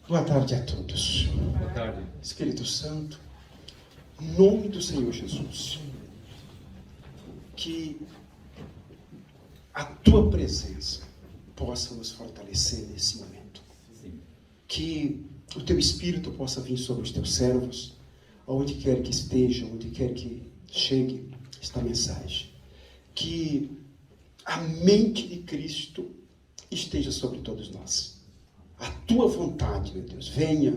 Boa tarde a todos. Boa tarde. Espírito Santo, em nome do Senhor Jesus, que a tua presença possa nos fortalecer nesse momento. Sim. Que o teu Espírito possa vir sobre os teus servos, aonde quer que esteja, onde quer que chegue esta mensagem. Que a mente de Cristo esteja sobre todos nós. A tua vontade, meu Deus, venha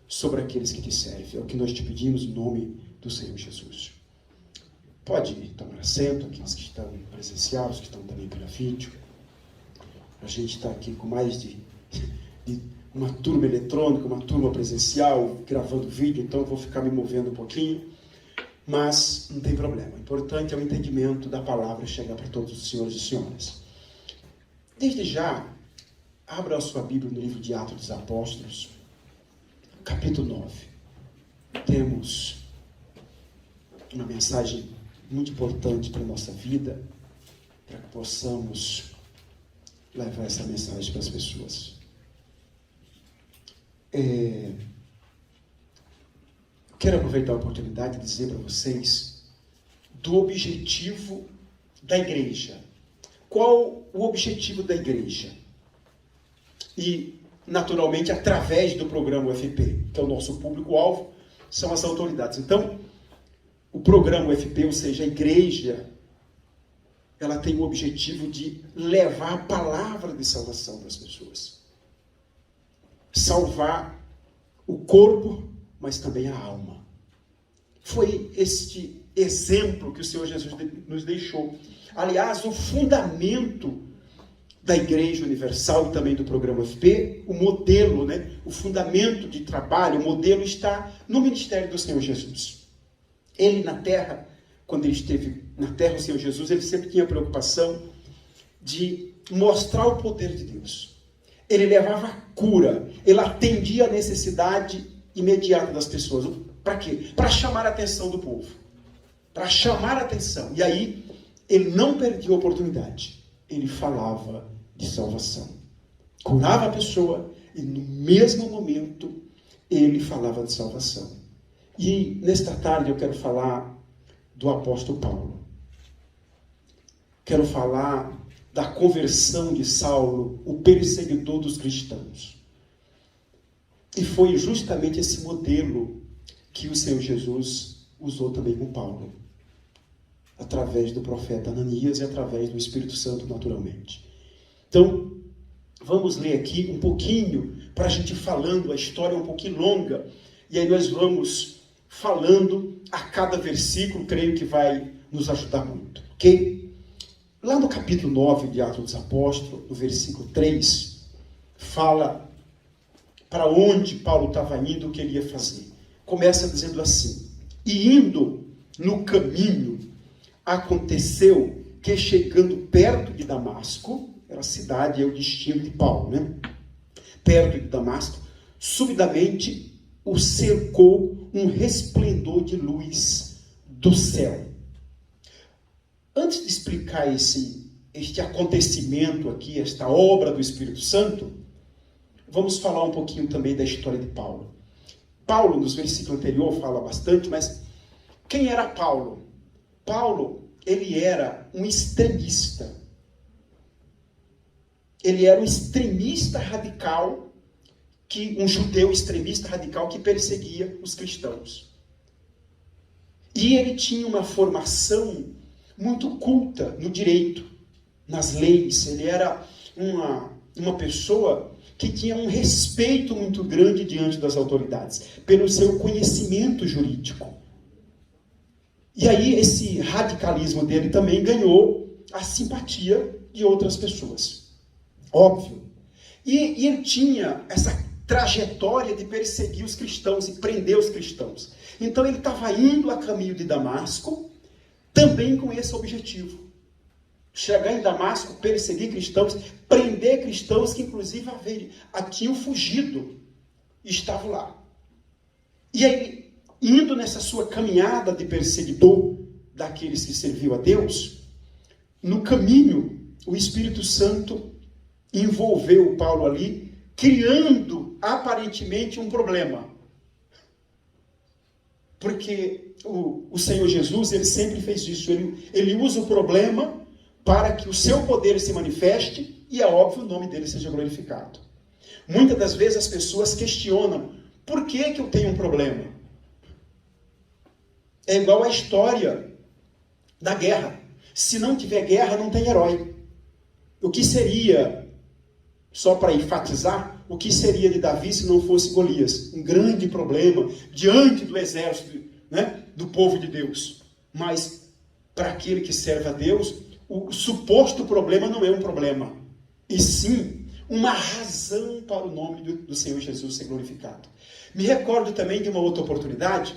sobre aqueles que te servem. É o que nós te pedimos em nome do Senhor Jesus. Pode tomar assento, aqueles que estão presenciais, os que estão também pela vídeo. A gente está aqui com mais de uma turma eletrônica, uma turma presencial, gravando vídeo, então eu vou ficar me movendo um pouquinho. Mas não tem problema. O importante é o entendimento da palavra chegar para todos os senhores e senhoras. Desde já, abra a sua Bíblia no livro de Atos dos Apóstolos, capítulo 9. Temos uma mensagem muito importante para a nossa vida, para que possamos levar essa mensagem para as pessoas. Quero aproveitar a oportunidade de dizer para vocês do objetivo da igreja. Qual o objetivo da igreja? E, naturalmente, através do programa UFP, que é o nosso público-alvo, são as autoridades. Então, o programa UFP, ou seja, a igreja, ela tem o objetivo de levar a palavra de salvação para as pessoas. Salvar o corpo, mas também a alma. Foi este exemplo que o Senhor Jesus nos deixou. Aliás, o fundamento da Igreja Universal e também do programa UFP, o modelo, o fundamento de trabalho, o modelo está no ministério do Senhor Jesus. Ele na terra, quando ele esteve na terra, o Senhor Jesus, ele sempre tinha a preocupação de mostrar o poder de Deus. Ele levava a cura, ele atendia a necessidade imediata das pessoas. Para quê? Para chamar a atenção do povo. Para chamar a atenção. E aí, ele não perdia a oportunidade. Ele falava de salvação. Curava a pessoa e no mesmo momento ele falava de salvação. E nesta tarde eu quero falar do apóstolo Paulo. Quero falar da conversão de Saulo, o perseguidor dos cristãos. E foi justamente esse modelo que o Senhor Jesus usou também com Paulo, através do profeta Ananias e através do Espírito Santo, naturalmente. Então, vamos ler aqui um pouquinho, para a gente falando, a história é um pouquinho longa, e aí nós vamos falando a cada versículo, creio que vai nos ajudar muito, ok? Lá no capítulo 9 de Atos dos Apóstolos, no versículo 3, fala para onde Paulo estava indo, o que ele ia fazer. Começa dizendo assim: e indo no caminho, aconteceu que chegando perto de Damasco, era a cidade, é o destino de Paulo, perto de Damasco, subitamente o cercou um resplendor de luz do céu. Antes de explicar este acontecimento aqui, esta obra do Espírito Santo, vamos falar um pouquinho também da história de Paulo. Paulo, nos versículos anteriores, fala bastante, mas quem era Paulo? Paulo, ele era um extremista. Ele era um extremista radical, um judeu extremista radical que perseguia os cristãos. E ele tinha uma formação muito culta no direito, nas leis. Ele era uma pessoa que tinha um respeito muito grande diante das autoridades, pelo seu conhecimento jurídico. E aí esse radicalismo dele também ganhou a simpatia de outras pessoas. Óbvio. E ele tinha essa trajetória de perseguir os cristãos e prender os cristãos. Então ele estava indo a caminho de Damasco, também com esse objetivo. Chegar em Damasco, perseguir cristãos, prender cristãos que inclusive tinham fugido e estavam lá. E aí, indo nessa sua caminhada de perseguidor daqueles que serviam a Deus, no caminho, o Espírito Santo envolveu Paulo ali criando aparentemente um problema. Porque o Senhor Jesus, ele sempre fez isso. Ele usa o problema para que o seu poder se manifeste e, é óbvio, o nome dele seja glorificado. Muitas das vezes as pessoas questionam: por que eu tenho um problema? É igual a história da guerra. Se não tiver guerra, não tem herói. O que seria, só para enfatizar, o que seria de Davi se não fosse Golias? Um grande problema diante do exército, né, do povo de Deus. Mas, para aquele que serve a Deus, o suposto problema não é um problema, e sim uma razão para o nome do Senhor Jesus ser glorificado. Me recordo também de uma outra oportunidade,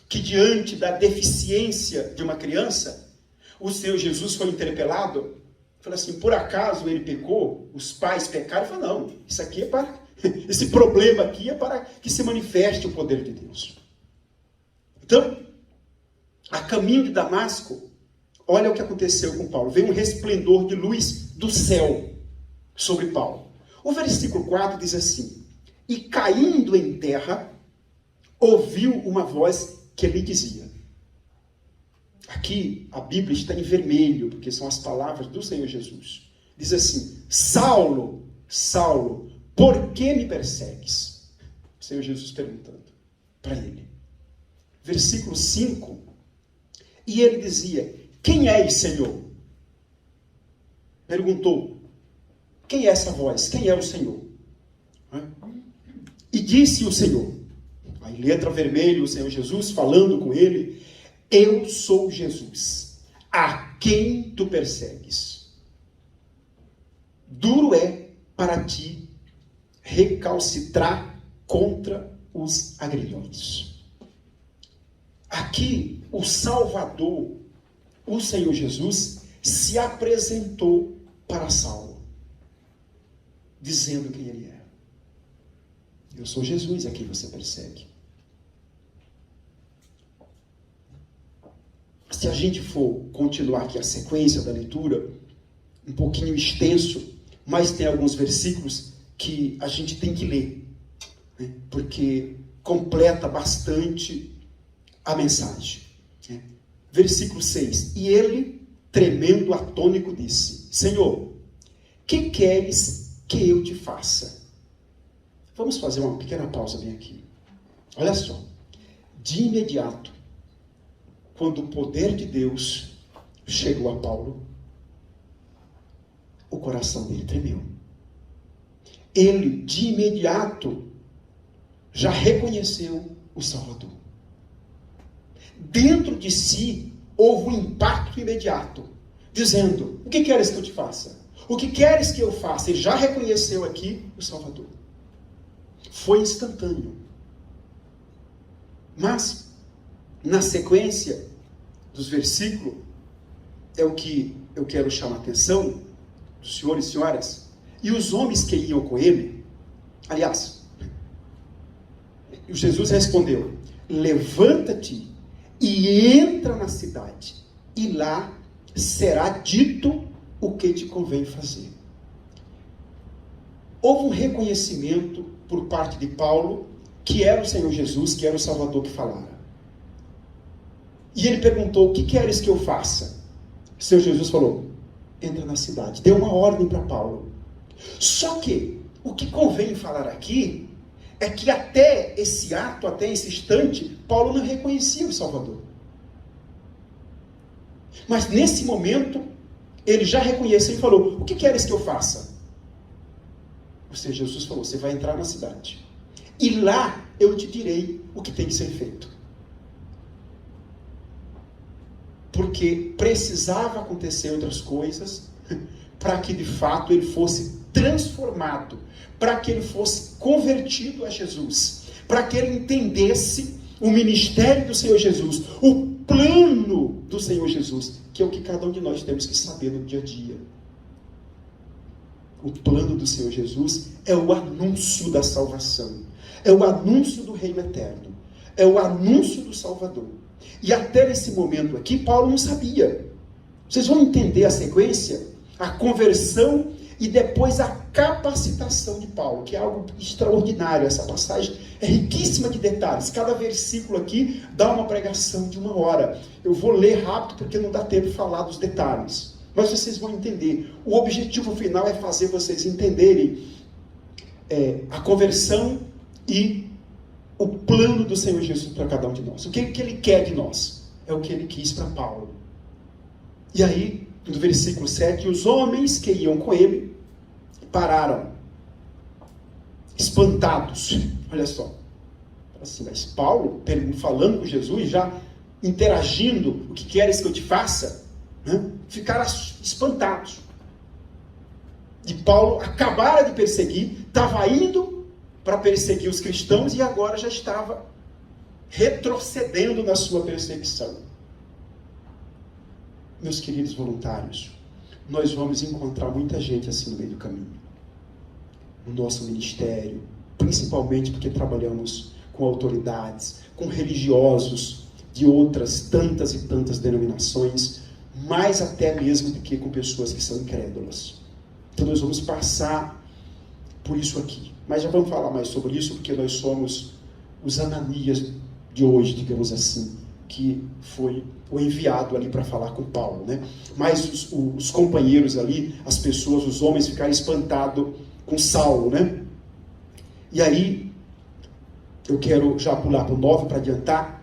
que diante da deficiência de uma criança, o Senhor Jesus foi interpelado. Falou assim: por acaso ele pecou? Os pais pecaram? Ele falou: não, isso aqui é para... esse problema aqui é para que se manifeste o poder de Deus. Então, a caminho de Damasco, olha o que aconteceu com Paulo. Veio um resplendor de luz do céu sobre Paulo. O versículo 4 diz assim: e caindo em terra, ouviu uma voz que lhe dizia... Aqui a Bíblia está em vermelho, porque são as palavras do Senhor Jesus. Diz assim: Saulo, Saulo, por que me persegues? O Senhor Jesus perguntando para ele. Versículo 5. E ele dizia: quem és, Senhor? Perguntou: quem é essa voz? Quem é o Senhor? E disse o Senhor, a letra vermelha, o Senhor Jesus falando com ele: eu sou Jesus, a quem tu persegues. Duro é para ti recalcitrar contra os agrilhões. Aqui, o Salvador, o Senhor Jesus, se apresentou para Saulo, dizendo quem ele era. Eu sou Jesus a quem você persegue. Se a gente for continuar aqui a sequência da leitura, um pouquinho extenso, mas tem alguns versículos que a gente tem que ler, né? Porque completa bastante a mensagem. Né? Versículo 6. E ele, tremendo, atônico, disse: Senhor, que queres que eu te faça? Vamos fazer uma pequena pausa bem aqui. Olha só. De imediato, quando o poder de Deus chegou a Paulo, o coração dele tremeu. Ele, de imediato, já reconheceu o Salvador. Dentro de si, houve um impacto imediato, dizendo: o que queres que eu te faça? O que queres que eu faça? Ele já reconheceu aqui o Salvador. Foi instantâneo. Mas, na sequência dos versículos, é o que eu quero chamar a atenção dos senhores e senhoras, e os homens que iam com ele. Aliás, Jesus respondeu: levanta-te e entra na cidade, e lá será dito o que te convém fazer. Houve um reconhecimento por parte de Paulo que era o Senhor Jesus, que era o Salvador que falara. E ele perguntou: o que queres que eu faça? O Senhor Jesus falou: entra na cidade. Deu uma ordem para Paulo. Só que o que convém falar aqui é que até esse ato, até esse instante, Paulo não reconhecia o Salvador. Mas nesse momento, ele já reconheceu e falou: o que queres que eu faça? O Senhor Jesus falou: você vai entrar na cidade, e lá eu te direi o que tem que ser feito. Porque precisava acontecer outras coisas para que de fato ele fosse transformado, para que ele fosse convertido a Jesus, para que ele entendesse o ministério do Senhor Jesus, o plano do Senhor Jesus, que é o que cada um de nós temos que saber no dia a dia. O plano do Senhor Jesus é o anúncio da salvação, é o anúncio do reino eterno, é o anúncio do Salvador. E até nesse momento aqui, Paulo não sabia. Vocês vão entender a sequência? A conversão e depois a capacitação de Paulo, que é algo extraordinário. Essa passagem é riquíssima de detalhes. Cada versículo aqui dá uma pregação de 1 hora. Eu vou ler rápido porque não dá tempo de falar dos detalhes, mas vocês vão entender. O objetivo final é fazer vocês entenderem a conversão e o plano do Senhor Jesus para cada um de nós. O que Ele quer de nós? É o que Ele quis para Paulo. E aí, no versículo 7, os homens que iam com ele pararam, espantados. Olha só, assim, mas Paulo falando com Jesus, já interagindo, o que queres que eu te faça? Ficaram espantados. E Paulo acabara de perseguir, estava indo para perseguir os cristãos e agora já estava retrocedendo na sua perseguição. Meus queridos voluntários, nós vamos encontrar muita gente assim no meio do caminho. No nosso ministério, principalmente porque trabalhamos com autoridades, com religiosos de outras tantas e tantas denominações, mais até mesmo do que com pessoas que são incrédulas. Então nós vamos passar por isso aqui. Mas já vamos falar mais sobre isso, porque nós somos os Ananias de hoje, digamos assim, que foi o enviado ali para falar com Paulo, né? Mas os companheiros ali, as pessoas, os homens ficaram espantados com Saulo, né? E aí, eu quero já pular para o 9 para adiantar.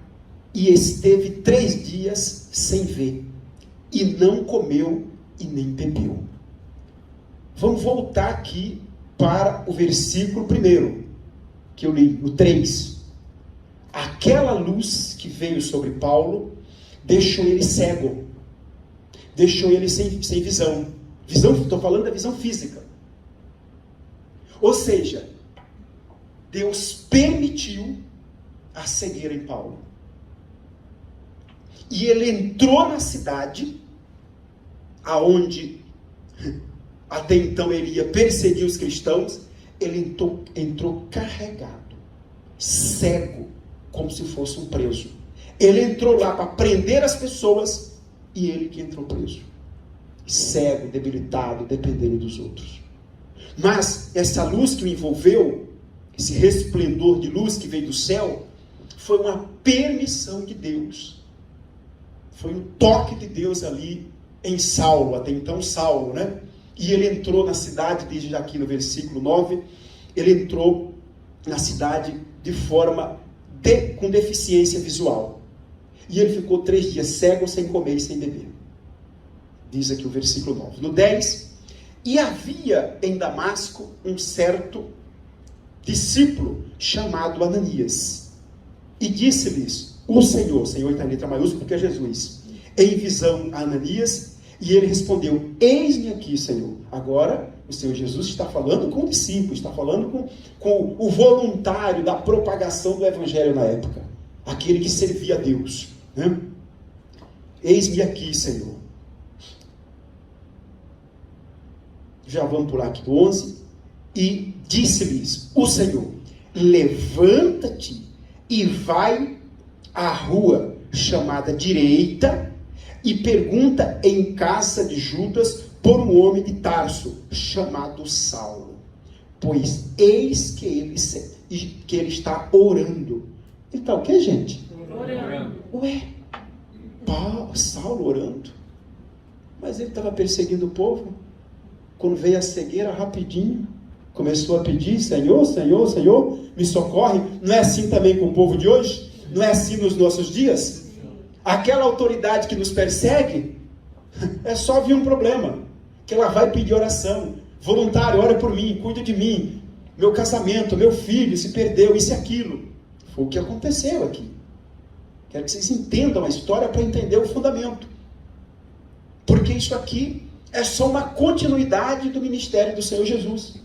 E esteve 3 dias sem ver, e não comeu e nem bebeu. Vamos voltar aqui para o versículo 1, que eu li, o 3. Aquela luz que veio sobre Paulo deixou ele cego, deixou ele sem visão. Estou falando da visão física. Ou seja, Deus permitiu a cegueira em Paulo. E ele entrou na cidade, aonde até então ele ia perseguir os cristãos. Ele entrou carregado, cego, como se fosse um preso. Ele entrou lá para prender as pessoas, e ele que entrou preso, cego, debilitado, dependendo dos outros. Mas essa luz que o envolveu, esse resplendor de luz que veio do céu, foi uma permissão de Deus. Foi um toque de Deus ali em Saulo, até então Saulo, né? E ele entrou na cidade, diz já aqui no versículo 9, ele entrou na cidade de forma com deficiência visual. E ele ficou 3 dias cego, sem comer e sem beber. Diz aqui o versículo 9. No 10, e havia em Damasco um certo discípulo chamado Ananias. E disse-lhes o Senhor está em letra maiúscula porque é Jesus, em visão a Ananias, e ele respondeu: eis-me aqui, Senhor. Agora, o Senhor Jesus está falando com o discípulo, está falando com o voluntário da propagação do Evangelho na época, aquele que servia a Deus, né? Eis-me aqui, Senhor. Já vamos pular aqui do 11. E disse-lhes o Senhor: levanta-te e vai à rua chamada Direita, e pergunta em casa de Judas por um homem de Tarso, chamado Saulo, pois eis que ele está orando. Ele está o que, gente? Orando. Ué, Saulo orando? Mas ele estava perseguindo o povo. Quando veio a cegueira, rapidinho, começou a pedir: Senhor, Senhor, Senhor, me socorre. Não é assim também com o povo de hoje? Não é assim nos nossos dias? Aquela autoridade que nos persegue, é só vir um problema, que ela vai pedir oração. Voluntário, ora por mim, cuida de mim. Meu casamento, meu filho se perdeu, isso e aquilo. Foi o que aconteceu aqui. Quero que vocês entendam a história para entender o fundamento. Porque isso aqui é só uma continuidade do ministério do Senhor Jesus.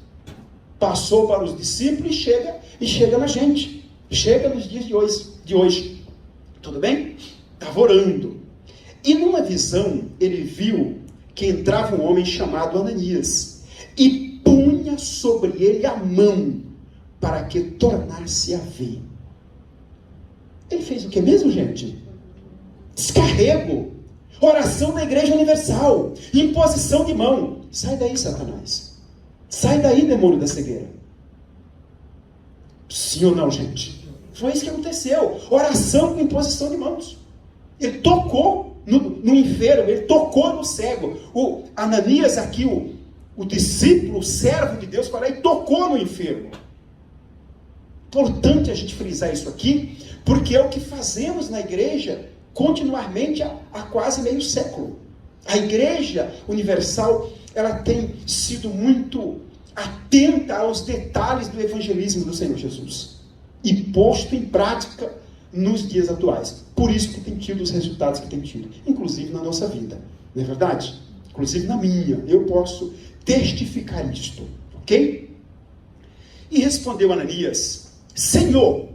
Passou para os discípulos e chega na gente. Chega nos dias de hoje. Tudo bem? Estava orando. E numa visão, ele viu que entrava um homem chamado Ananias e punha sobre ele a mão para que tornasse a ver. Ele fez o que mesmo, gente? Descarrego. Oração na Igreja Universal. Imposição de mão. Sai daí, Satanás. Sai daí, demônio da cegueira. Sim ou não, gente? Foi isso que aconteceu. Oração com imposição de mãos. Ele tocou no enfermo, ele tocou no cego. O Ananias aqui, o discípulo, o servo de Deus, foi lá e tocou no enfermo. Importante a gente frisar isso aqui, porque é o que fazemos na igreja continuamente há quase meio século. A igreja universal, ela tem sido muito atenta aos detalhes do evangelismo do Senhor Jesus e posto em prática nos dias atuais. Por isso que tem tido os resultados que tem tido, inclusive na nossa vida, não é verdade? Inclusive na minha, eu posso testificar isto, ok? E respondeu Ananias: Senhor,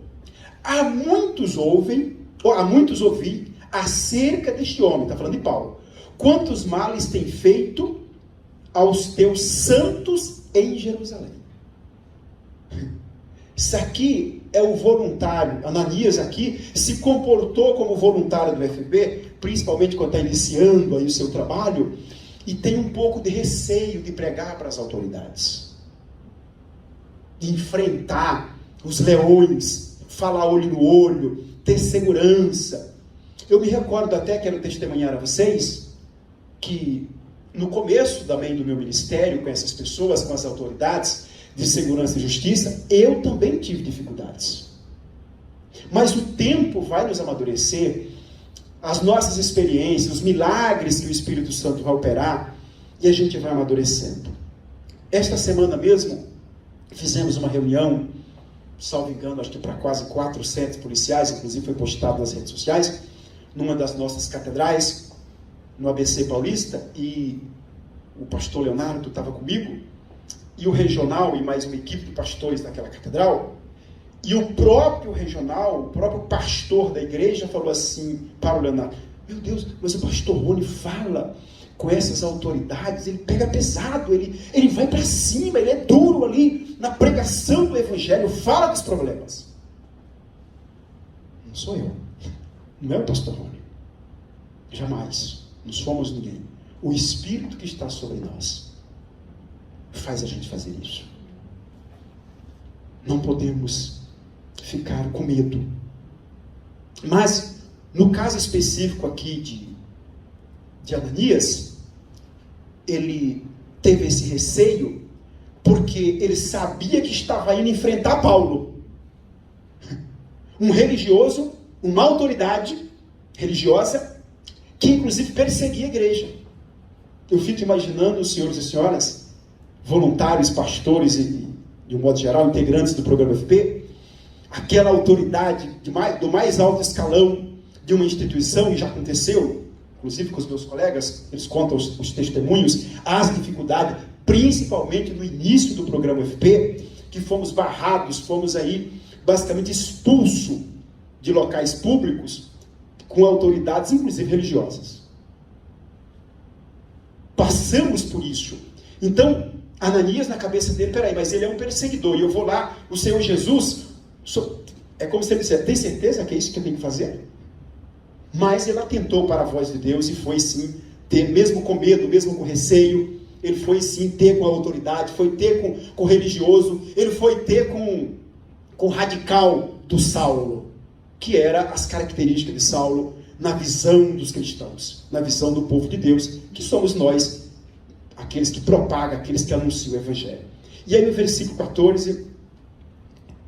há muitos ouvi acerca deste homem, está falando de Paulo, quantos males tem feito aos teus santos em Jerusalém. Isso aqui é o voluntário. Ananias aqui se comportou como voluntário do FB, principalmente quando está iniciando aí o seu trabalho, e tem um pouco de receio de pregar para as autoridades, de enfrentar os leões, falar olho no olho, ter segurança. Eu me recordo até, quero testemunhar a vocês, que no começo também do meu ministério, com essas pessoas, com as autoridades de segurança e justiça, eu também tive dificuldades. Mas o tempo vai nos amadurecer, as nossas experiências, os milagres que o Espírito Santo vai operar, e a gente vai amadurecendo. Esta semana mesmo, fizemos uma reunião, salvo engano, acho que para quase 400 policiais, inclusive foi postado nas redes sociais, numa das nossas catedrais, no ABC Paulista, e o pastor Leonardo estava comigo, e o regional, e mais uma equipe de pastores daquela catedral, e o próprio regional, o próprio pastor da igreja falou assim para o Leonardo: meu Deus, mas o pastor Rony fala com essas autoridades, ele pega pesado, ele vai para cima, ele é duro ali na pregação do evangelho, fala dos problemas. Não sou eu, não é o pastor Rony, jamais, não somos ninguém. O Espírito que está sobre nós faz a gente fazer isso. Não podemos ficar com medo. Mas, no caso específico aqui de Ananias, ele teve esse receio, porque ele sabia que estava indo enfrentar Paulo. Um religioso, uma autoridade religiosa, que inclusive perseguia a igreja. Eu fico imaginando os senhores e senhoras, voluntários, pastores e, de um modo geral, integrantes do programa FP, aquela autoridade do mais alto escalão de uma instituição, e já aconteceu, inclusive com os meus colegas, eles contam os testemunhos, as dificuldades, principalmente no início do programa FP, que fomos barrados, fomos aí basicamente expulsos de locais públicos com autoridades, inclusive religiosas. Passamos por isso. Então, Ananias, na cabeça dele, peraí, mas ele é um perseguidor, e eu vou lá, o Senhor Jesus, é como se ele dissesse: tem certeza que é isso que eu tenho que fazer? Mas ele atentou para a voz de Deus e foi sim ter, mesmo com medo, mesmo com receio, ele foi sim ter com a autoridade, foi ter com o religioso, ele foi ter com o radical do Saulo, que era as características de Saulo na visão dos cristãos, na visão do povo de Deus, que somos nós, aqueles que propagam, aqueles que anunciam o Evangelho. E aí no versículo 14,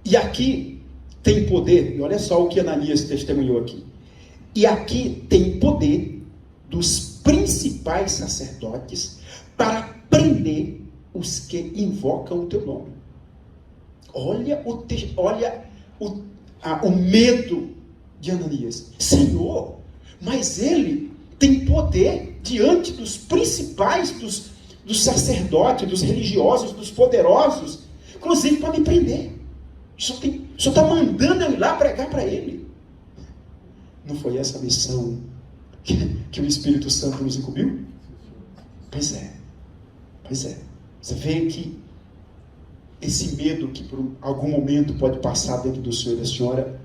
e aqui tem poder, e olha só o que Ananias testemunhou aqui, e aqui tem poder dos principais sacerdotes para prender os que invocam o teu nome. Olha o medo de Ananias. Senhor, mas ele tem poder diante dos principais, dos sacerdotes, dos religiosos, dos poderosos, inclusive para me prender. O senhor está mandando eu ir lá pregar para ele. Não foi essa a missão que o Espírito Santo nos incumbiu? Pois é. Você vê que esse medo que por algum momento pode passar dentro do senhor e da senhora,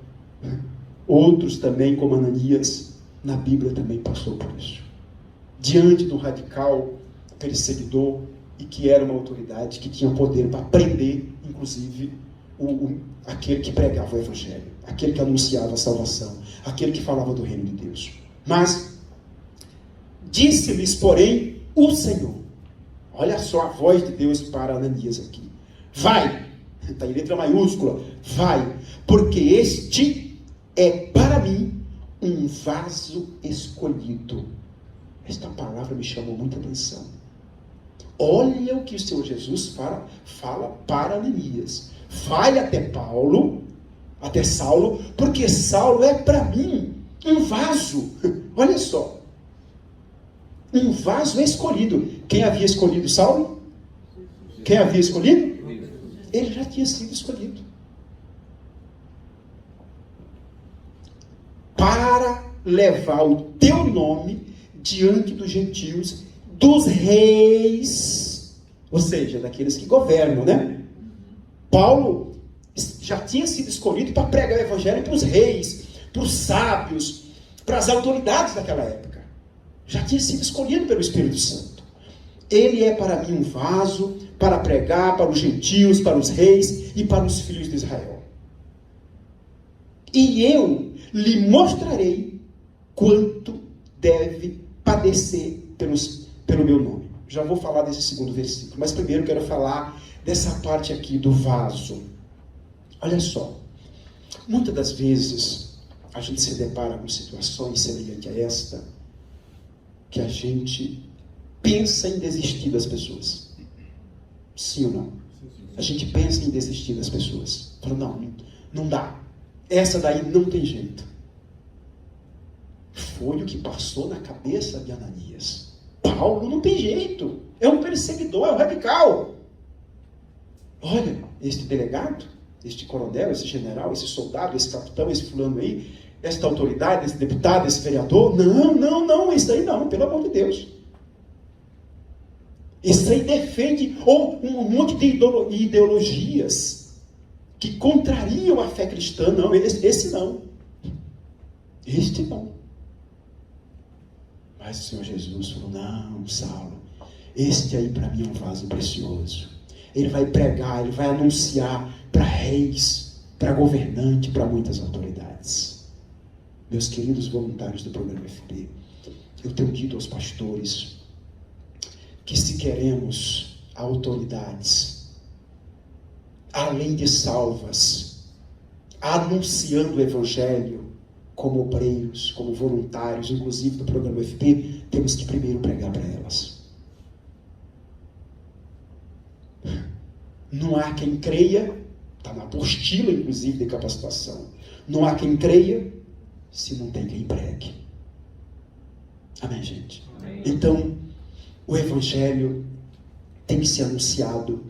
outros também, como Ananias, na Bíblia também passou por isso. Diante do radical perseguidor e que era uma autoridade que tinha poder para prender, inclusive, aquele que pregava o Evangelho, aquele que anunciava a salvação, aquele que falava do reino de Deus. Mas disse-lhes, porém, o Senhor. Olha só a voz de Deus para Ananias aqui. Vai, está em letra maiúscula, vai, porque este é para mim um vaso escolhido. Esta palavra me chamou muita atenção. Olha o que o Senhor Jesus fala para Ananias. Vai até Saulo, porque Saulo é para mim um vaso. Olha só. Um vaso escolhido. Quem havia escolhido Saulo? Quem havia escolhido? Ele já tinha sido escolhido. Para levar o teu nome diante dos gentios, dos reis, ou seja, daqueles que governam, né? Paulo já tinha sido escolhido para pregar o evangelho para os reis, para os sábios, para as autoridades daquela época. Já tinha sido escolhido pelo Espírito Santo. Ele é para mim um vaso para pregar para os gentios, para os reis e para os filhos de Israel. E eu lhe mostrarei quanto deve padecer pelo meu nome. Já vou falar desse segundo versículo, mas primeiro quero falar dessa parte aqui do vaso. Olha só, muitas das vezes a gente se depara com situações semelhantes a esta, que a gente pensa em desistir das pessoas. Sim ou não? A gente pensa em desistir das pessoas. Fala, não dá. Essa daí não tem jeito. Foi o que passou na cabeça de Ananias. Paulo não tem jeito. É um perseguidor, é um radical. Olha, este delegado, este coronel, esse general, esse soldado, esse capitão, esse fulano aí, esta autoridade, esse deputado, esse vereador, não, isso aí não, pelo amor de Deus. Isso aí defende um monte de ideologias que contrariam a fé cristã. Não, esse não. Este não. Mas o Senhor Jesus falou, não, Saulo, este aí para mim é um vaso precioso. Ele vai pregar, ele vai anunciar para reis, para governante, para muitas autoridades. Meus queridos voluntários do programa FP, eu tenho dito aos pastores que se queremos autoridades, além de salvas, anunciando o Evangelho, como obreiros, como voluntários, inclusive do programa FP, temos que primeiro pregar para elas. Não há quem creia, está na apostila, inclusive, de capacitação. Não há quem creia, se não tem quem pregue. Amém, gente? Amém. Então, o Evangelho tem que ser anunciado,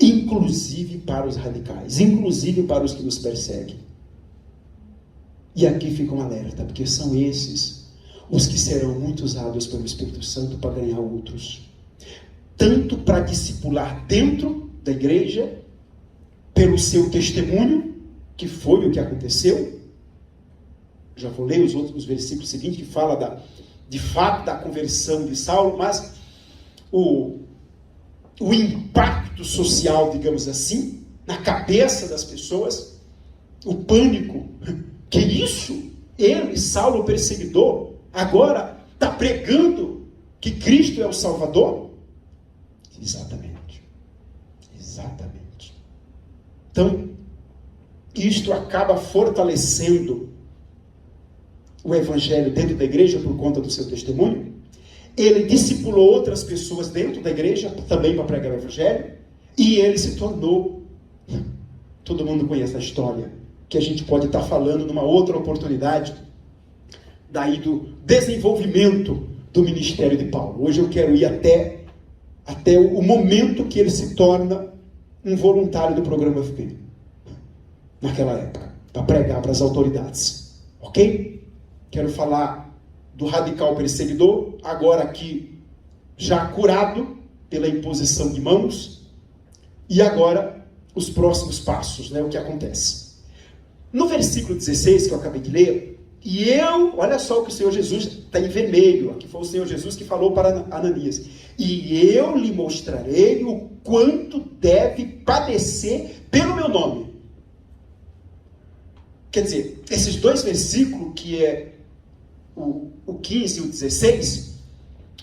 inclusive para os radicais, inclusive para os que nos perseguem. E aqui fica um alerta, porque são esses os que serão muito usados pelo Espírito Santo para ganhar outros. Tanto para discipular dentro da igreja, pelo seu testemunho, que foi o que aconteceu. Já vou ler os versículos seguintes, que fala de fato da conversão de Saulo, mas o impacto social, digamos assim, na cabeça das pessoas, o pânico. Que isso? Ele, Saulo, perseguidor, agora está pregando que Cristo é o Salvador? Exatamente. Então, isto acaba fortalecendo o Evangelho dentro da igreja por conta do seu testemunho. Ele discipulou outras pessoas dentro da igreja também para pregar o Evangelho. E ele se tornou, todo mundo conhece a história, que a gente pode estar falando numa outra oportunidade, daí do desenvolvimento do ministério de Paulo. Hoje eu quero ir até o momento que ele se torna um voluntário do programa FP, naquela época, para pregar para as autoridades. Ok? Quero falar do radical perseguidor, agora aqui já curado pela imposição de mãos, e agora os próximos passos, né, o que acontece. No versículo 16, que eu acabei de ler, olha só o que o Senhor Jesus está em vermelho, aqui foi o Senhor Jesus que falou para Ananias, e eu lhe mostrarei o quanto deve padecer pelo meu nome. Quer dizer, esses dois versículos, que é o 15 e o 16,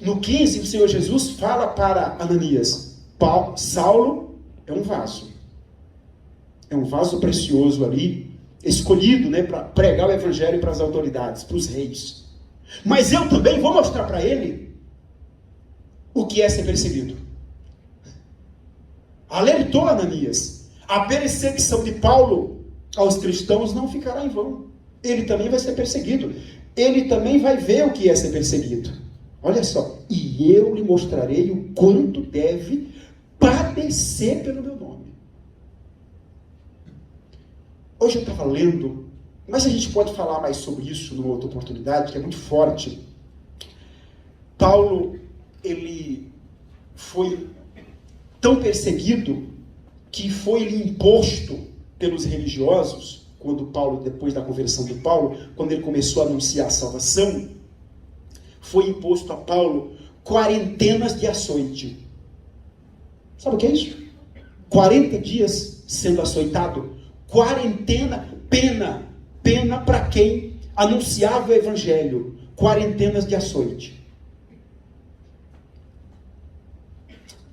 no 15 o Senhor Jesus fala para Ananias, Saulo é um vaso precioso ali, escolhido, para pregar o evangelho para as autoridades, para os reis. Mas eu também vou mostrar para ele o que é ser perseguido. Alertou Ananias, a perseguição de Paulo aos cristãos não ficará em vão. Ele também vai ser perseguido. Ele também vai ver o que é ser perseguido. Olha só, e eu lhe mostrarei o quanto deve padecer pelo meu nome. Hoje eu estava lendo, mas a gente pode falar mais sobre isso numa outra oportunidade, que é muito forte. Paulo, ele foi tão perseguido que foi-lhe imposto pelos religiosos, quando Paulo, depois da conversão de Paulo, quando ele começou a anunciar a salvação, foi imposto a Paulo quarentenas de açoite. Sabe o que é isso? 40 dias sendo açoitado. Quarentena, pena para quem anunciava o evangelho. Quarentenas de açoite.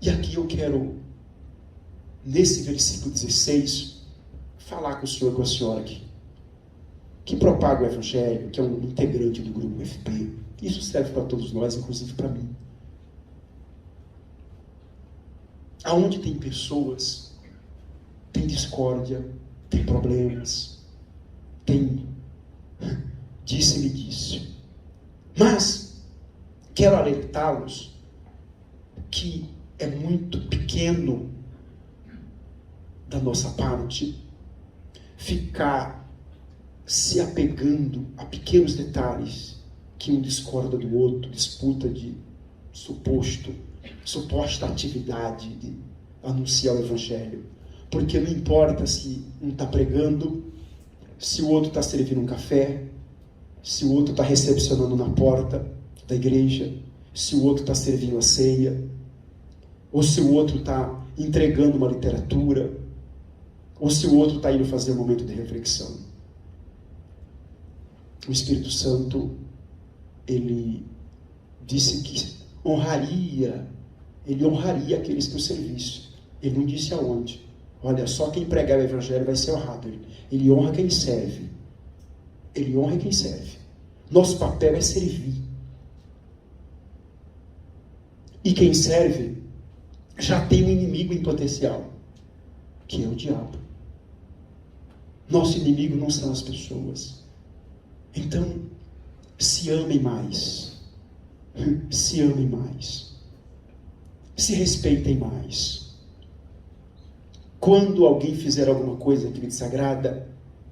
E aqui eu quero, nesse versículo 16, falar com o senhor e com a senhora aqui, que propaga o evangelho, que é um integrante do grupo FP. Isso serve para todos nós, inclusive para mim. Aonde tem pessoas, tem discórdia, tem problemas, tem disse-me disse. Mas quero alertá-los que é muito pequeno da nossa parte ficar se apegando a pequenos detalhes que um discorda do outro, disputa de suposta atividade de anunciar o evangelho. Porque não importa se um está pregando, se o outro está servindo um café, se o outro está recepcionando na porta da igreja, se o outro está servindo a ceia, ou se o outro está entregando uma literatura, ou se o outro está indo fazer um momento de reflexão. O Espírito Santo, ele disse que ele honraria aqueles que o servissem. Ele não disse aonde. Olha, só quem pregar o evangelho vai ser honrado. Ele honra quem serve. Ele honra quem serve. Nosso papel é servir. E quem serve já tem um inimigo em potencial, que é o diabo. Nosso inimigo não são as pessoas. Então, se amem mais. Se amem mais. Se respeitem mais. Quando alguém fizer alguma coisa que lhe desagrada,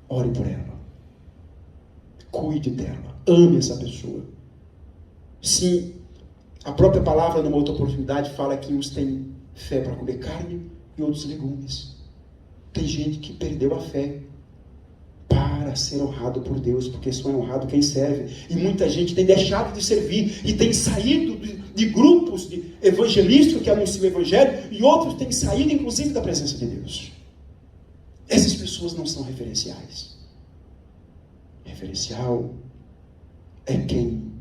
ore por ela. Cuide dela. Ame essa pessoa. Sim, a própria palavra, numa outra oportunidade, fala que uns têm fé para comer carne e outros legumes. Tem gente que perdeu a fé para ser honrado por Deus, porque só é honrado quem serve. E muita gente tem deixado de servir e tem saído de grupos de evangelistas que anunciam o evangelho, e outros têm saído inclusive da presença de Deus. Essas pessoas não são referenciais. Referencial é quem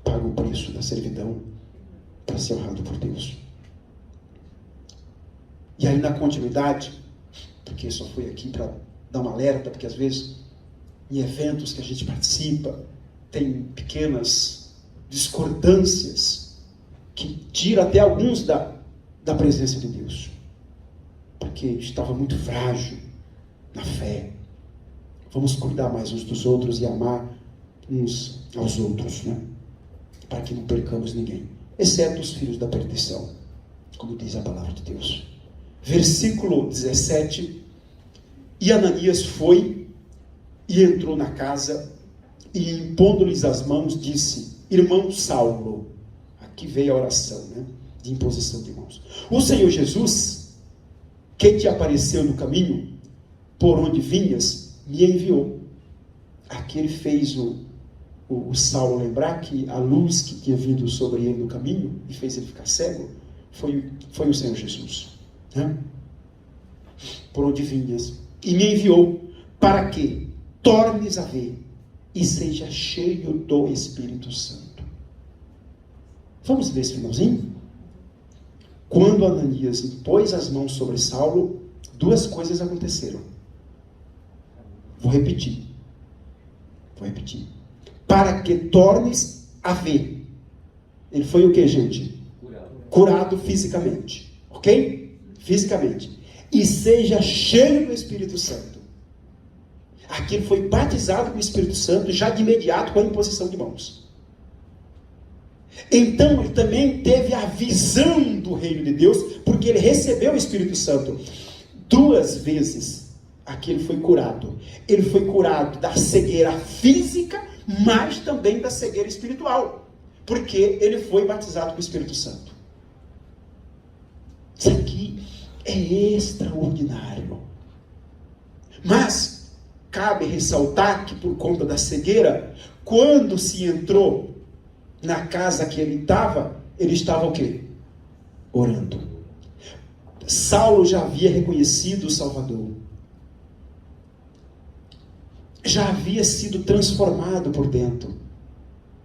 paga o preço da servidão para ser honrado por Deus. E aí, na continuidade, porque só fui aqui para dar uma alerta, porque às vezes em eventos que a gente participa tem pequenas discordâncias que tiram até alguns da presença de Deus, porque estava muito frágil na fé. Vamos cuidar mais uns dos outros e amar uns aos outros, né? Para que não percamos ninguém, exceto os filhos da perdição, como diz a palavra de Deus. Versículo 17: E Ananias foi e entrou na casa, e impondo-lhes as mãos, disse: Irmão Saulo. Aqui veio a oração, né, de imposição de mãos. O Senhor Jesus, que te apareceu no caminho, por onde vinhas, me enviou. Aqui ele fez o Saulo lembrar que a luz que tinha vindo sobre ele no caminho e fez ele ficar cego foi o Senhor Jesus, né? Por onde vinhas, e me enviou para que tornes a ver e seja cheio do Espírito Santo. Vamos ver esse finalzinho? Quando Ananias pôs as mãos sobre Saulo, duas coisas aconteceram. Vou repetir. Para que tornes a ver. Ele foi o que, gente? Curado fisicamente. Ok? Fisicamente. E seja cheio do Espírito Santo. Aqui ele foi batizado com o Espírito Santo, já de imediato com a imposição de mãos. Então ele também teve a visão do reino de Deus, porque ele recebeu o Espírito Santo. Duas vezes aqui ele foi curado. Ele foi curado da cegueira física, mas também da cegueira espiritual, porque ele foi batizado com o Espírito Santo. Isso aqui é extraordinário. Mas cabe ressaltar que por conta da cegueira, quando se entrou na casa que ele estava o quê? Orando. Saulo já havia reconhecido o Salvador. Já havia sido transformado por dentro.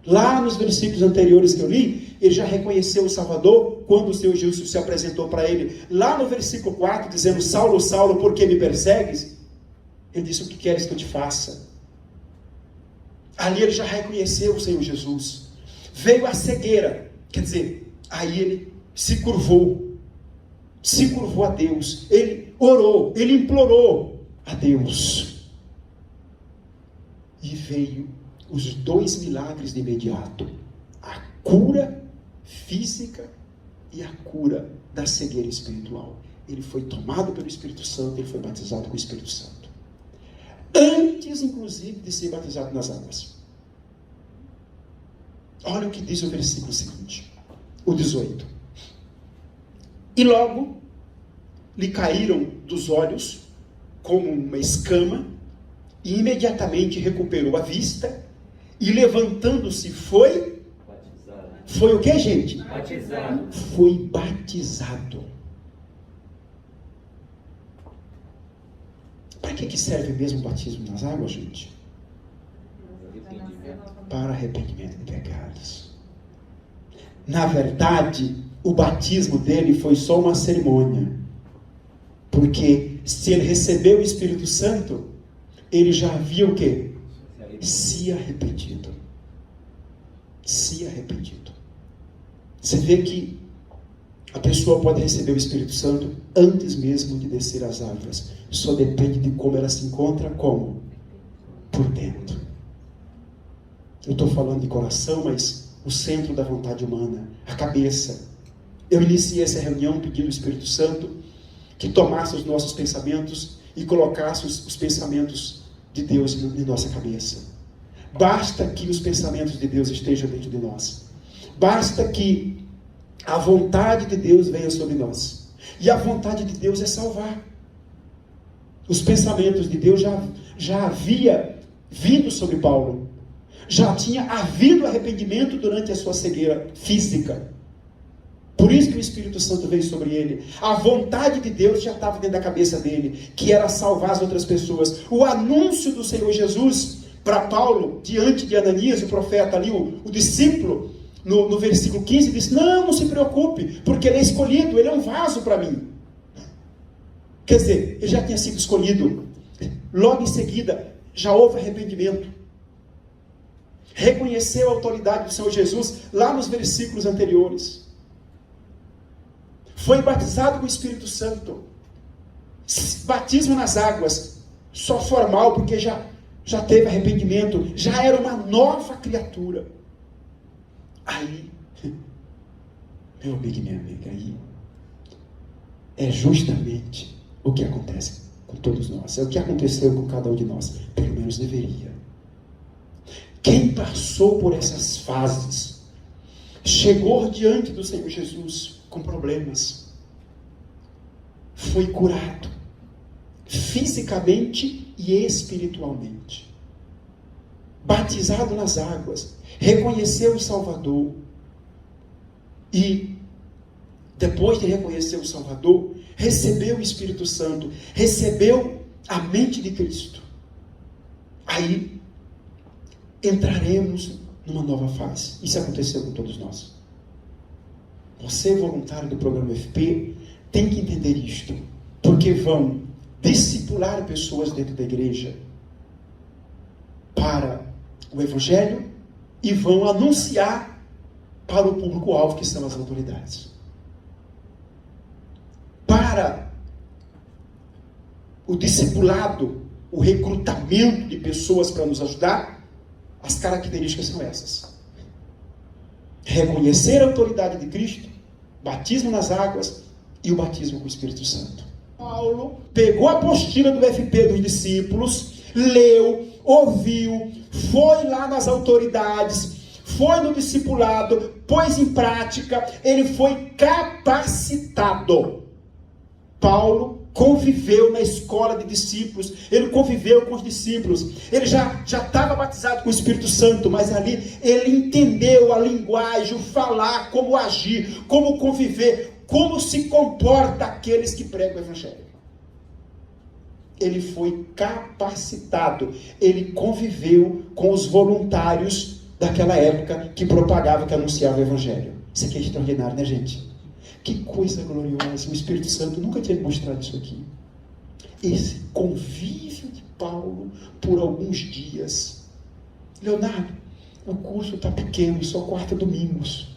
Lá nos versículos anteriores que eu li, ele já reconheceu o Salvador quando o Senhor Jesus se apresentou para ele. Lá no versículo 4, dizendo: Saulo, Saulo, por que me persegues? Ele disse: o que queres que eu te faça? Ali ele já reconheceu o Senhor Jesus. Veio a cegueira, quer dizer, aí ele se curvou a Deus, ele orou, ele implorou a Deus, e veio os dois milagres de imediato: a cura física e a cura da cegueira espiritual. Ele foi tomado pelo Espírito Santo, ele foi batizado com o Espírito Santo, antes inclusive de ser batizado nas águas. Olha o que diz o versículo seguinte, o 18. E logo lhe caíram dos olhos como uma escama, e imediatamente recuperou a vista, e levantando-se foi batizado. Foi o que, gente? Batizado. Foi batizado. Para que serve mesmo o batismo nas águas, gente? Para arrependimento de pecados. Na verdade, o batismo dele foi só uma cerimônia, porque se ele recebeu o Espírito Santo, ele já havia o quê? Se arrependido. Se arrependido. Você vê que a pessoa pode receber o Espírito Santo antes mesmo de descer as águas. Só depende de como ela se encontra, como? Por dentro. Eu estou falando de coração, mas o centro da vontade humana, a cabeça. Eu iniciei essa reunião pedindo ao Espírito Santo que tomasse os nossos pensamentos e colocasse os pensamentos de Deus em nossa cabeça. Basta que os pensamentos de Deus estejam dentro de nós. Basta que a vontade de Deus venha sobre nós. E a vontade de Deus é salvar. Os pensamentos de Deus já havia vindo sobre Paulo. Já tinha havido arrependimento durante a sua cegueira física. Por isso que o Espírito Santo veio sobre ele. A vontade de Deus já estava dentro da cabeça dele, que era salvar as outras pessoas. O anúncio do Senhor Jesus para Paulo, diante de Ananias, o profeta ali, o discípulo, no versículo 15, disse: não se preocupe, porque ele é escolhido, ele é um vaso para mim. Quer dizer, ele já tinha sido escolhido. Logo em seguida, já houve arrependimento. Reconheceu a autoridade do Senhor Jesus lá nos versículos anteriores. Foi batizado com o Espírito Santo. Batismo nas águas, só formal, porque já teve arrependimento, já era uma nova criatura. Aí, meu amigo e minha amiga, aí é justamente o que acontece com todos nós. É o que aconteceu com cada um de nós, pelo menos deveria. Quem passou por essas fases, chegou diante do Senhor Jesus com problemas, foi curado, fisicamente e espiritualmente. batizado nas águas, reconheceu o Salvador, e depois de reconhecer o Salvador, recebeu o Espírito Santo, recebeu a mente de Cristo. Aí entraremos numa nova fase. Isso aconteceu com todos nós. Você, voluntário do programa FP, tem que entender isto, porque vão discipular pessoas dentro da igreja para o Evangelho e vão anunciar para o público-alvo, que são as autoridades. Para o discipulado, o recrutamento de pessoas para nos ajudar, as características são essas: reconhecer a autoridade de Cristo, batismo nas águas e o batismo com o Espírito Santo. Paulo pegou a apostila do FP dos discípulos, leu, ouviu, foi lá nas autoridades, foi no discipulado, pôs em prática, ele foi capacitado. Paulo conviveu na escola de discípulos, ele conviveu com os discípulos, ele já estava batizado com o Espírito Santo, mas ali ele entendeu a linguagem, o falar, como agir, como conviver, como se comporta aqueles que pregam o Evangelho. Ele foi capacitado, ele conviveu com os voluntários daquela época que propagavam, que anunciavam o Evangelho. Isso aqui é extraordinário, né, gente? Que coisa gloriosa, o Espírito Santo nunca tinha mostrado isso aqui. Esse convívio de Paulo por alguns dias. Leonardo, o curso está pequeno, só quarta e domingos.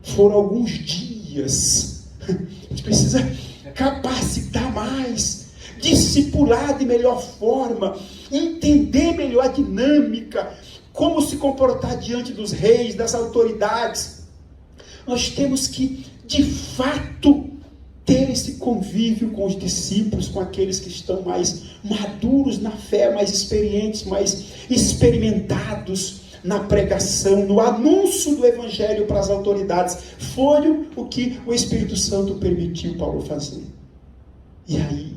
Foram alguns dias. A gente precisa capacitar mais, discipular de melhor forma, entender melhor a dinâmica, como se comportar diante dos reis, das autoridades. Nós temos que, de fato, ter esse convívio com os discípulos, com aqueles que estão mais maduros na fé, mais experientes, mais experimentados na pregação, no anúncio do Evangelho para as autoridades. Foi o que o Espírito Santo permitiu Paulo fazer. E aí,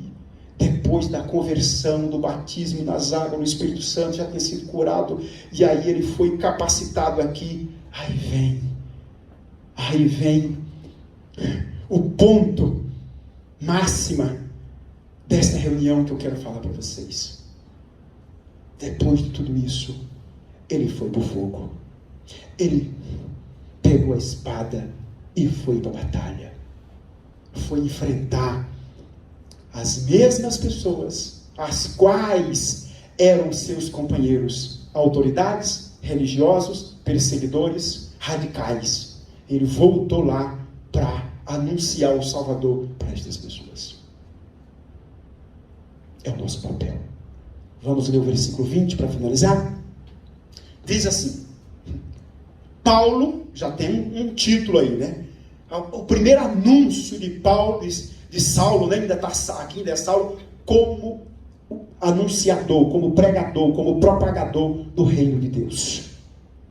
depois da conversão, do batismo nas águas, o Espírito Santo já tinha sido curado, e aí ele foi capacitado aqui. Aí vem o ponto máxima desta reunião que eu quero falar para vocês. Depois de tudo isso, ele foi para o fogo. Ele pegou a espada e foi para a batalha. Foi enfrentar as mesmas pessoas, as quais eram seus companheiros, autoridades, religiosos, perseguidores, radicais. Ele voltou lá para anunciar o Salvador para estas pessoas. É o nosso papel. Vamos ler o versículo 20 para finalizar? Diz assim: Paulo, já tem um título aí, né? O primeiro anúncio de Paulo, de Saulo, né? Ainda está aqui, ainda é Saulo, como anunciador, como pregador, como propagador do reino de Deus.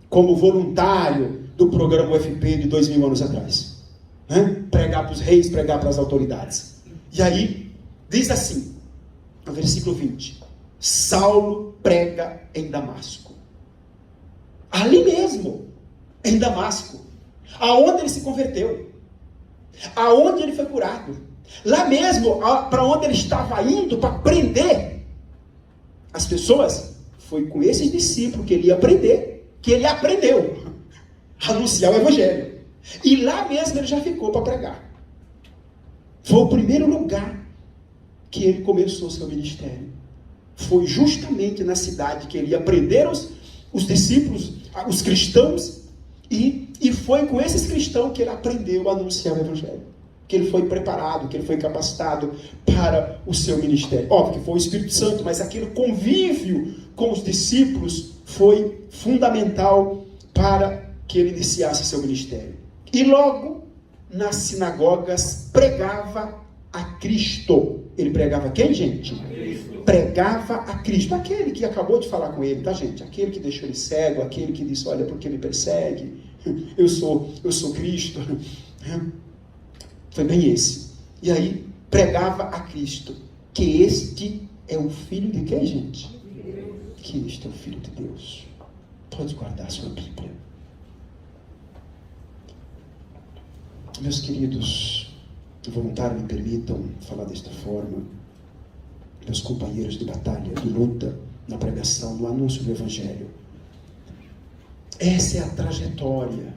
Como voluntário do programa UFP de 2000 anos atrás. Né? Pregar para os reis, pregar para as autoridades. E aí, diz assim, no versículo 20: Saulo prega em Damasco. Ali mesmo, em Damasco, aonde ele se converteu, aonde ele foi curado, lá mesmo, para onde ele estava indo para prender as pessoas, foi com esses discípulos que ele ia aprender, que ele aprendeu a anunciar o Evangelho. E lá mesmo ele já ficou para pregar. Foi o primeiro lugar que ele começou seu ministério. Foi justamente na cidade que ele ia prender os discípulos, os cristãos, e foi com esses cristãos que ele aprendeu a anunciar o Evangelho. Que ele foi preparado, que ele foi capacitado para o seu ministério. Óbvio que foi o Espírito Santo, mas aquele convívio com os discípulos foi fundamental para que ele iniciasse seu ministério. E logo, nas sinagogas, pregava a Cristo. Ele pregava quem, gente? Pregava a Cristo. Aquele que acabou de falar com ele, tá, gente? Aquele que deixou ele cego, aquele que disse, olha, porque me persegue? Eu sou Cristo. Foi bem esse. E aí, pregava a Cristo. Que este é o filho de quem, gente? que este é o Filho de Deus. Pode guardar a sua Bíblia. Meus queridos voluntários, me permitam falar desta forma. Meus companheiros de batalha, de luta, na pregação, no anúncio do Evangelho. Essa é a trajetória.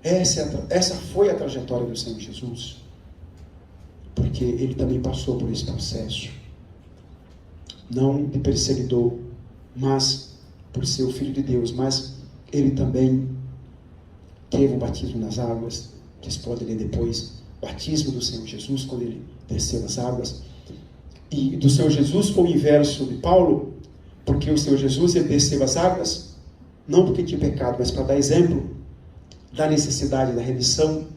Essa foi a trajetória do Senhor Jesus. Porque Ele também passou por esse processo. Não de perseguidor, mas por ser o Filho de Deus. Mas Ele também teve o batismo nas águas, que se pode ler depois, batismo do Senhor Jesus, quando Ele desceu as águas. E do Senhor Jesus foi o inverso de Paulo, porque o Senhor Jesus, Ele desceu as águas, não porque tinha pecado, mas para dar exemplo da necessidade da remissão,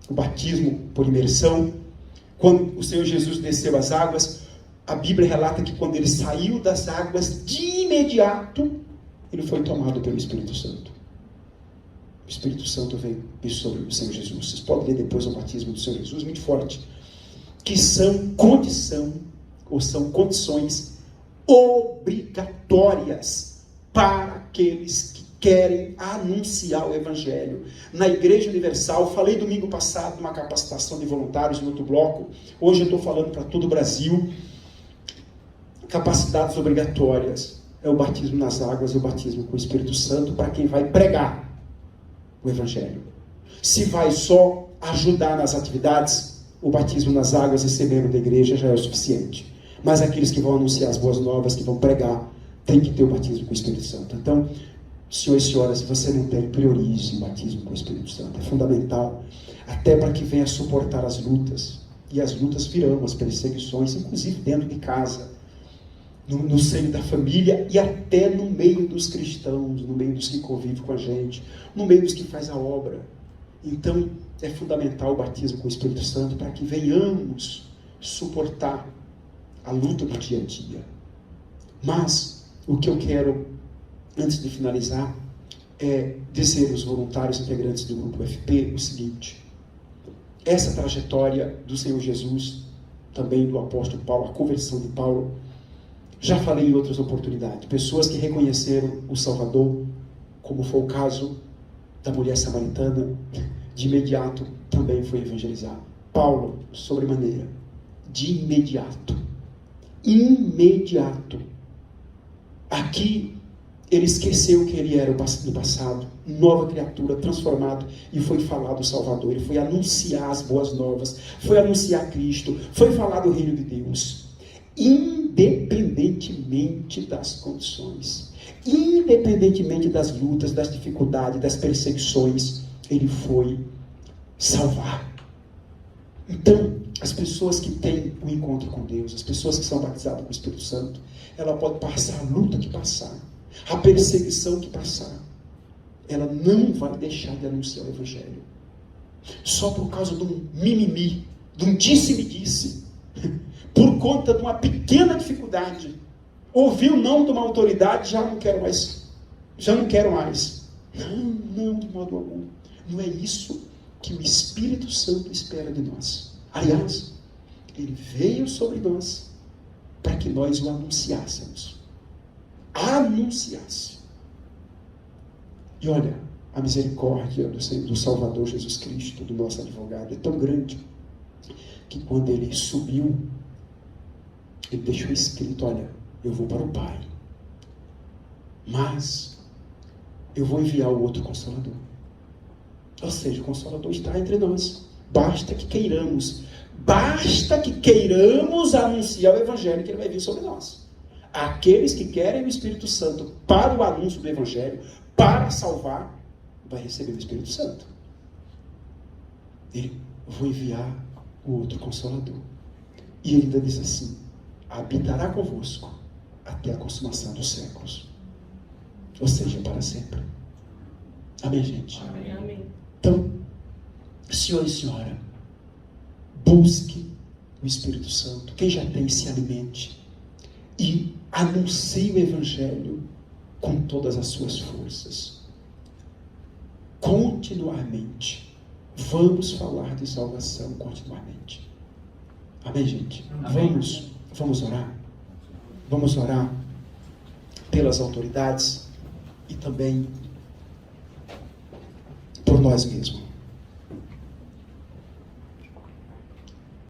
o batismo por imersão. Quando o Senhor Jesus desceu as águas, a Bíblia relata que quando Ele saiu das águas, de imediato, Ele foi tomado pelo Espírito Santo. O Espírito Santo veio sobre o Senhor Jesus. Vocês podem ler depois o batismo do Senhor Jesus, muito forte, que são condições obrigatórias para aqueles que querem anunciar o Evangelho. Na Igreja Universal, falei domingo passado numa capacitação de voluntários em outro bloco, hoje eu estou falando para todo o Brasil. Capacidades obrigatórias é o batismo nas águas e o batismo com o Espírito Santo para quem vai pregar o Evangelho. Se vai só ajudar nas atividades, o batismo nas águas e ser membro da igreja já é o suficiente. Mas aqueles que vão anunciar as boas novas, que vão pregar, tem que ter o batismo com o Espírito Santo. Então, senhores e senhoras, se você não tem, priorize o batismo com o Espírito Santo. É fundamental, até para que venha suportar as lutas. E as lutas virão, as perseguições, inclusive dentro de casa, no seio da família e até no meio dos cristãos, no meio dos que convivem com a gente, no meio dos que faz a obra. Então, é fundamental o batismo com o Espírito Santo para que venhamos suportar a luta do dia a dia. Mas, o que eu quero, antes de finalizar, é dizer aos voluntários integrantes do grupo FP o seguinte: essa trajetória do Senhor Jesus, também do apóstolo Paulo, a conversão de Paulo, já falei em outras oportunidades, pessoas que reconheceram o Salvador, como foi o caso da mulher samaritana, de imediato também foi evangelizar. Paulo, sobremaneira, de imediato. Aqui, ele esqueceu que ele era no passado, nova criatura, transformado, e foi falar do Salvador, ele foi anunciar as boas novas, foi anunciar Cristo, foi falar do reino de Deus. Independentemente das condições, independentemente das lutas, das dificuldades, das perseguições, ele foi salvar. Então, as pessoas que têm o encontro com Deus, as pessoas que são batizadas com o Espírito Santo, ela pode passar a luta que passar, a perseguição que passar, ela não vai deixar de anunciar o Evangelho. Só por causa de um mimimi, de um disse-me-disse, por conta de uma pequena dificuldade, ouvi o não de uma autoridade, já não quero mais. Não, de modo algum. Não é isso que o Espírito Santo espera de nós. Aliás, ele veio sobre nós para que nós o anunciássemos. E olha, a misericórdia do Salvador Jesus Cristo, do nosso advogado, é tão grande que quando ele subiu, ele deixou escrito: olha, eu vou para o Pai, mas eu vou enviar o outro Consolador. Ou seja, o Consolador está entre nós. Basta que queiramos anunciar o Evangelho, que ele vai vir sobre nós. Aqueles que querem o Espírito Santo para o anúncio do Evangelho, para salvar, vai receber o Espírito Santo. Vou enviar o outro Consolador. E ele ainda diz assim: habitará convosco até a consumação dos séculos. Ou seja, para sempre. Amém, gente? Amém. Então, senhor e senhora, busque o Espírito Santo. Quem já tem, se alimente. E anuncie o Evangelho com todas as suas forças. Continuamente. Vamos falar de salvação continuamente. Amém, gente? Amém. Vamos orar. Vamos orar pelas autoridades e também por nós mesmos.